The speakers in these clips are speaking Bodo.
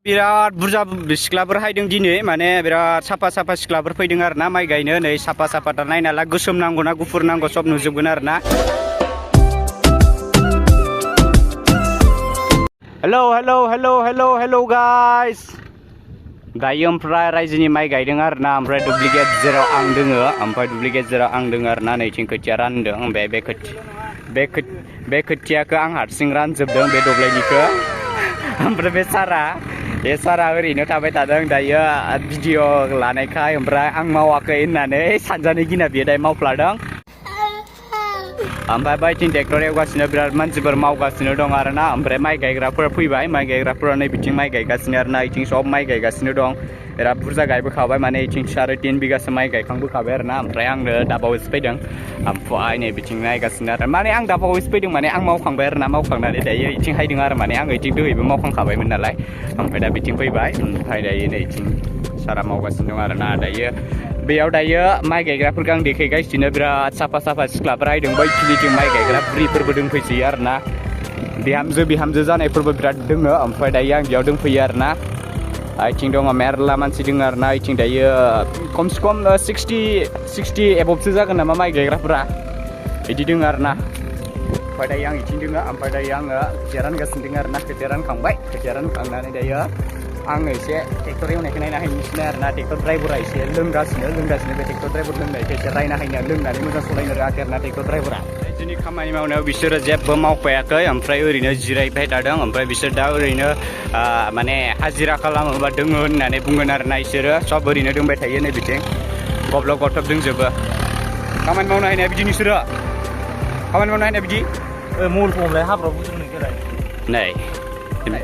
बिराद बुरजा सिख्लाफोर हायदों दिनै माने बिराद साफा साफा सिख्लाफोर फैदों आरो ना माइ गायनो नै साफा साफाथार नायनाला गोसोम नांगौ ना गुफुर नांगौ सब नुजोबगोन आरो ना hello hello hello hello hello guys दायो ओमफ्राय रायजोनि माइ गायदों आरो ना ओमफ्राय दुब्लिकेट जेराव आं दोङो ओमफ्राय दुब्लिकेट जेराव आं दोङो आरो ना नैथिं खोथिया रानदों बे खोथियाखौ आं हारसिं रानजोबदों बे दब्लायनिखौ ओमफ्राय बे सारा ओरैनो थाबाय थादों दायो भिडिअ लानायखाय ओमफ्राय आं मावाखै होननानै सानजानो गिना बियो दायो मावफ्लादों ओमफ्राय बायथिं ट्रेक्टर एवगासिनो बिराद मानसिफोर मावगासिनो दं आरो ना ओमफ्राय माइ गायग्राफोरा फैबाय माइ गायग्राफोरा नै बिथिं माइ गायगासिनो आरो ना इथिं सब माइ गायगासिनो दं बिराद बुरजा गायबोखाबाय माने इथिं 3.5 बिगासो माइ गायखांबोखाबाय आरो ना ओमफ्राय आंनो दाबावैसो फैदों ओमफ्राय नै बिथिं नायगासिनो आरो माने आं दाबावैसो फैदों माने आं मावखांबाय आरो ना मावखांनानै दायो इथिं हायदों आरो माने आं इथिं दोहैबो मावखांखाबायमोन नालाय ओमफ्राय दा बिथिं फैबाय ओमफ्राय दायो नै इथिं सारा मावगासिनो दं आरो ना दायो बेयाव दायो माइ गायग्राफोरखौ आं देखायगासिनो बिराद साफा साफा सिख्लाफोर हायदों बैखिनिथिं माइ गायग्रा बुरिफोरबो दंफैसोयो आरो ना बिहामजो जानायफोरबो बिराद दोङो ओमफ्राय दायो आं बेयाव दंफैयो आरो ना इथिं दङ मेरला मानसि दङ आरो ना इथिं दायो खमसे खम 60 एबभसो जागोन नामा माइ गायग्राफोरा बिदि दङ आरो ना ओमफ्राय दायो आं इथिं दङ ओमफ्राय दायो आङो खोथिया रानगासिनो दङ आरो ना खोथिया रानखांनानै दायो आङो एसे ट्रेक्टर एवनायखौ नायना हैनोसै आरो ना ट्रेक्टर ड्राइभारा एसे लोंगासिनो बे ट्रेक्टर ड्राइभार लोंनायखौ एसे रायना हैनो लोंनानै मोजां सालायनो रोङाखै आरो ना ट्रेक्टर ड्राइभारा जोंनि खामानि मावनायाव बिसोरो जेबो मावफायाखै ओमफ्राय ओरैनो जिरायबाय थादों ओमफ्राय बिसोर दा ओरैनो माने हाजिरा खालामोबा दोङो होननानै बुंगोन आरो ना बिसोरो सब ओरैनो दोंबाय थायो नै बिथिं गब्लब गथब दोंजोबो खामानि मावनो हायनाया बिदि नोंसोरो खामानि मावनो हायनाया बिदि मलखौलाय हाब्राव बुद्रुनो गोराय नै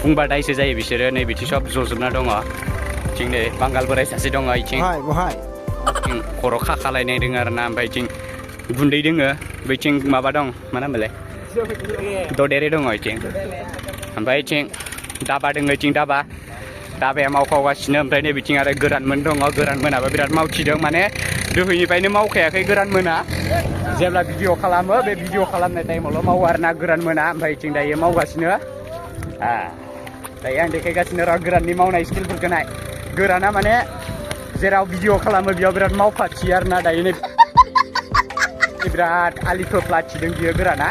बुंबा दायसो जायो बिसोरो नै बिथिं सब जजोबना दङ इथिं नै बांगाल बोराय सासे दङ इथिं खर' खाखालायनाय दङ आरो ना ओमफ्राय इथिं गुन्दै दोङो बैथिं माबा दं मा नामलाय ददेरे दङ इथिं ओमफ्राय इथिं दाबा दोङो इथिं दाबाया मावखावगासिनो ओमफ्राय नै बिथिं आरो गोरानमोन दङ गोरानमोनाबो बिराद मावथिदों माने दोहैनिफ्रायनो मावखायाखै गोरानमोना जेब्ला भिडिअ खालामो बे भिडिअ खालामनाय टाइमावल' मावो आरो ना गोरानमोना ओमफ्राय इथिं दायो मावगासिनो दायो आं देखायगासिनो र' गोराननि मावनाय स्किलफोरखौ नाय गोराना माने जेराव भिडिअ खालामो बेयाव बिराद मावफाथियो आरो ना दायो नै बिराद आलिखौ फ्लाथिदों बियो गोराना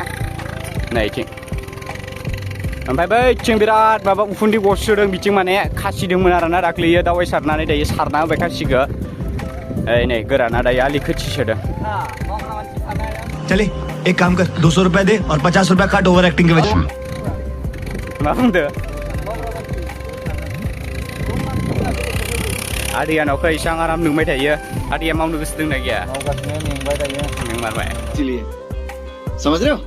नै इथिं ओमफ्राय बैथिं बिराद माबा उखुन्दै गसोदों बिथिं माने खासिदोंमोन आरो ना दाख्लैयो दावाइ सारनानै दायो सारना होबाय खासिखौ नै गोराना दायो आलि खोथिसोदों चले एक काम कर 200 रुपया दे और 50 रुपया काट ओवर एक्टिंग के वजह मा बुंदो आदैयानाव इसां आराम नोंबाय थायो आदैया मावनो गोसो दंना गैया नोंमारबाय इसलिए समझ रहे हो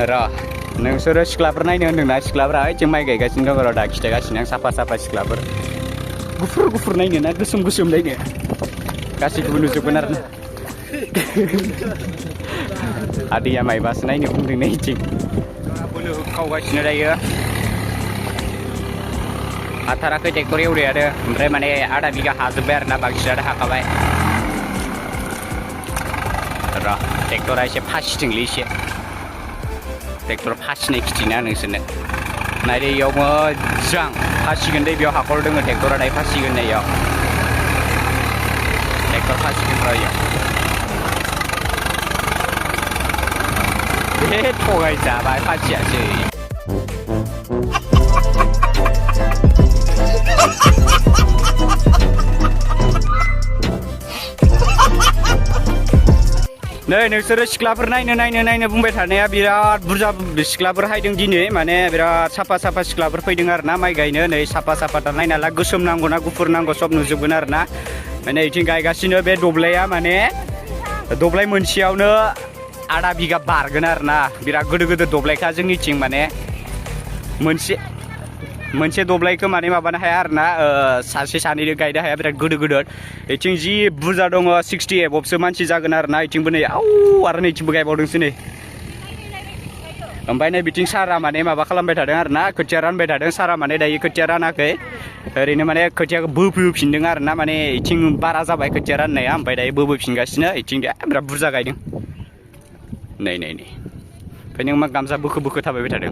र' नोंसोरो सिख्लाफोर नायनो होन्दोंना सिख्लाफोरा जों माइ गायगासिनो दं र' दा खिथागासिनो आं साफा सिख्लाफोर गुफुर नायनो ना गोसोम नायनो गासैखौबो नुजोबगोन आरो ना आदैया माइबासो नायनो बुंदों नै इथिं बोलो होखावगासिनो दायो हाथाराखै ट्रेक्टर एवनायानो ओमफ्राय माने आधा बिगा हाजोब्बाय आरो ना बांसिनानो हाखाबाय र' ट्रेक्टरा एसे फासिदोंलै एसे ट्रेक्टर फासिनाय खिथिना नोंसोरनो नायदो इयाव मोजां फासिगोन दे बेयाव हाखर दङ ट्रेक्टरा दायो फासिगोन नै इयाव ट्रेक्टर फासिगोन र' इयाव बे थगायजाबाय फासियासै नै नोंसोरो सिख्लाफोर नायनो बुंबाय थानाया बिराद बुरजा सिख्लाफोर हायदों दिनै माने बिराद साफा सिख्लाफोर फैदों आरो ना माइ गायनो नै साफा साफाथार नायनाला गोसोम नांगौ ना गुफुर नांगौ सब नुजोबगोन आरो ना माने इथिं गायगासिनो बे दब्लाया माने दब्लाय मोनसेयावनो आधा बिगा बारगोन आरो ना बिराद गोदो दब्लायखा जोंनिथिं माने मोनसे दब्लायखौ माने माबानो हाया आरो ना सासे सानैनो गायनो हाया बिराद गोदोर इथिं जि बुरजा दङ 60 एबभसो मानसि जागोन आरो ना इथिंबो नै आरो नैथिंबो गायबावदोंसो नै ओमफ्राय नै बिथिं सारा माने माबा खालामबाय थादों आरो ना खोथिया रानबाय थादों सारा माने दायो खोथिया रानाखै ओरैनो माने खोथियाखौ बोफिनदों आरो ना माने इथिं बारा जाबाय खोथिया राननाया ओमफ्राय दायो बोफिनगासिनो इथिं बिराद बुरजा गायदों नै ओमफ्राय नों मा गामसा बोखो थाबायबाय थादों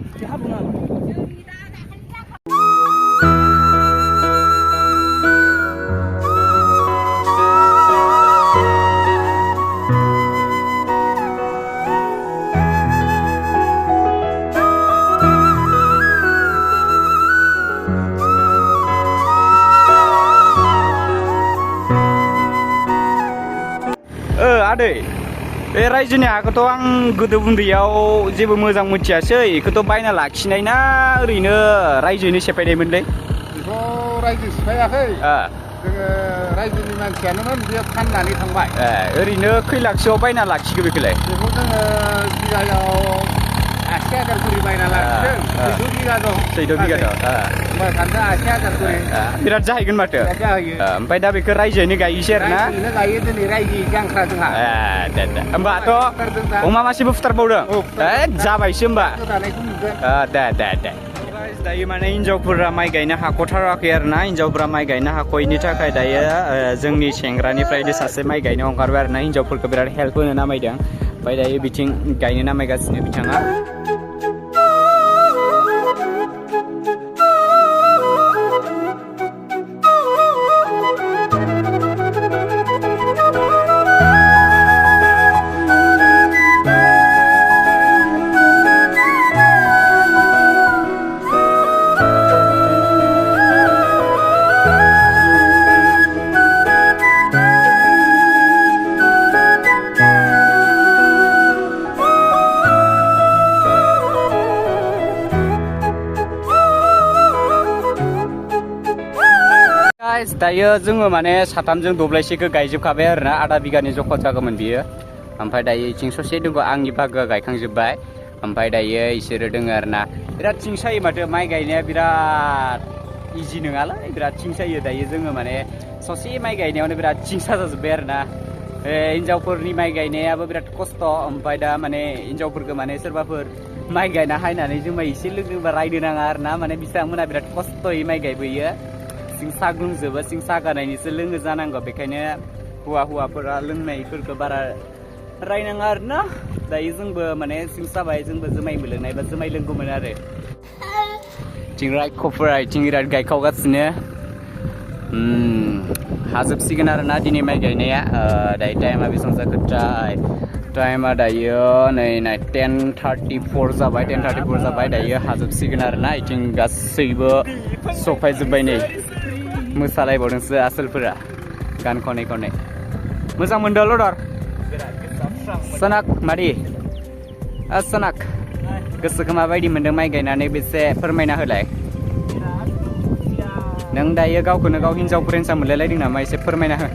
मादै बे रायजोनि हाखौथ' आं गोदो उन्दैयाव जेबो मोजां मिथियासै बेखौथ' बायना लाखिनाय ना ओरैनो रायजोनि सेफायनायमोनलै बेखौ रायजो सिफायाखै जोङो रायजोनि मानसियानोमोन बियो फाननानै थांबाय ओरैनो खै लाखसोआव बायना लाखिगो बेखौलाय बेखौ जोङो बिगायाव 80,000 करि बायना लाखिदों 14 बिगा दं 14 बिगा दं ओमफ्राय फानदों 80,000 करि बिराद जाहैगोन माथो जाहैयो ओमफ्राय दा बेखौ रायजोनि गायोसै आरो ना रायजोनो गायो दिनै रायजो जांख्रा जोंहा दे होमबाथ' अमा मासेबो फुथारबावदों जाबायसो होमबा दानायखौ नुगोन दे दायो माने हिनजावफोरा माइ गायनो हाख'थाराखै आरो ना हिनजावफोरा माइ गायनो हाख'यैनि थाखाय दायो जोंनि सेंग्रानिफ्रायनो सासे माइ गायनो ओंखारबाय आरो ना हिनजावफोरखौ बिराद हेल्प होनो नामायदों ओमफ्राय दायो बिथिं गायनो नामायगासिनो बिथाङा दायो जोङो माने साथामजों दब्लायसेखौ गायजोबखाबाय आरो ना आधा बिगानि जखा जागौमोन बियो ओमफ्राय दायो इथिं ससे दङ आंनि बाहागोआ गायखांजोब्बाय ओमफ्राय दायो इसोरो दङ आरो ना बिराद थिं सायो माथो माइ गायनाया बिराद इजि नङालाय बिराद थिं सायो दायो जोङो माने ससे माइ गायनायावनो बिराद थिं साजाजोब्बाय आरो ना हिनजावफोरनि माइ गायनायाबो बिराद खस्थ' ओमफ्राय दा माने हिनजावफोरखौ माने सोरबाफोर माइ गायना हायनानै जों एसे लोगोबा रायनो नाङा आरो ना माने बिथांमोना बिराद खस्थ'यै माइ गायबोयो सिं साग्लुंजोबो सिं सागानायनिसो लोङो जानांगौ बेखायनो हौवाफोरा लोंनायफोरखौ बारा रायनाङा आरो ना दायो जोंबो माने सिं साबाय जोंबो जुमायबो लोंनाय बा जुमाय लोंगौमोन आरो थिं रायख'फोरा इथिं बिराद गायखावगासिनो हाजोबसिगोन आरो ना दिनै माइ गायनाया दायो टाइमा बेसेबां जाखोथाय टाइमा दायो नै 10:34 जाबाय 10:34 जाबाय दायो हाजोबसिगोन आरो ना इथिं गासैबो सफायजोब्बाय नै मोसालायबावदोंसो आसोलफोरा गान खनै खनै मोजां मोनदों लदर सोनाक मादि सोनाक गोसोखौ माबायदि मोनदों माइ गायनानै बेसे फोरमायना होलाय नों दायो गावखौनो गाव हिनजाव फरेन्सा मोनलायलायदों नामा एसे फोरमायना हो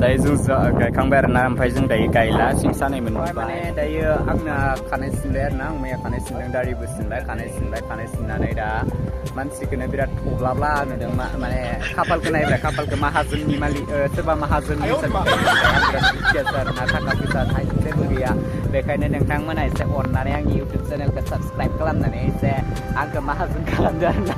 दायो जों गायखांबाय आरो ना ओमफ्राय जों दायो गायला सिं सानाय मोनबाय माने दायो आंना खानाय सिनबाय आरो ना आं मैया खानाय सिनदों दारिबो सिनबाय खानाय सिननानै दा मानसिखौनो बिराद थब्लाब्ला नुदों माने खाफालखौ नायबाय खाफालखौ माहाजोननि मालिक सोरबा माहाजोननि आरो ना थाखा फैसा जेबो गैया बेखायनो नोंथांमोना एसे अननानै आंनि इउटुब चेनेलखौ साबसक्राइब खालामनानै एसे आंखौ माहाजोन खालामदो आरो ना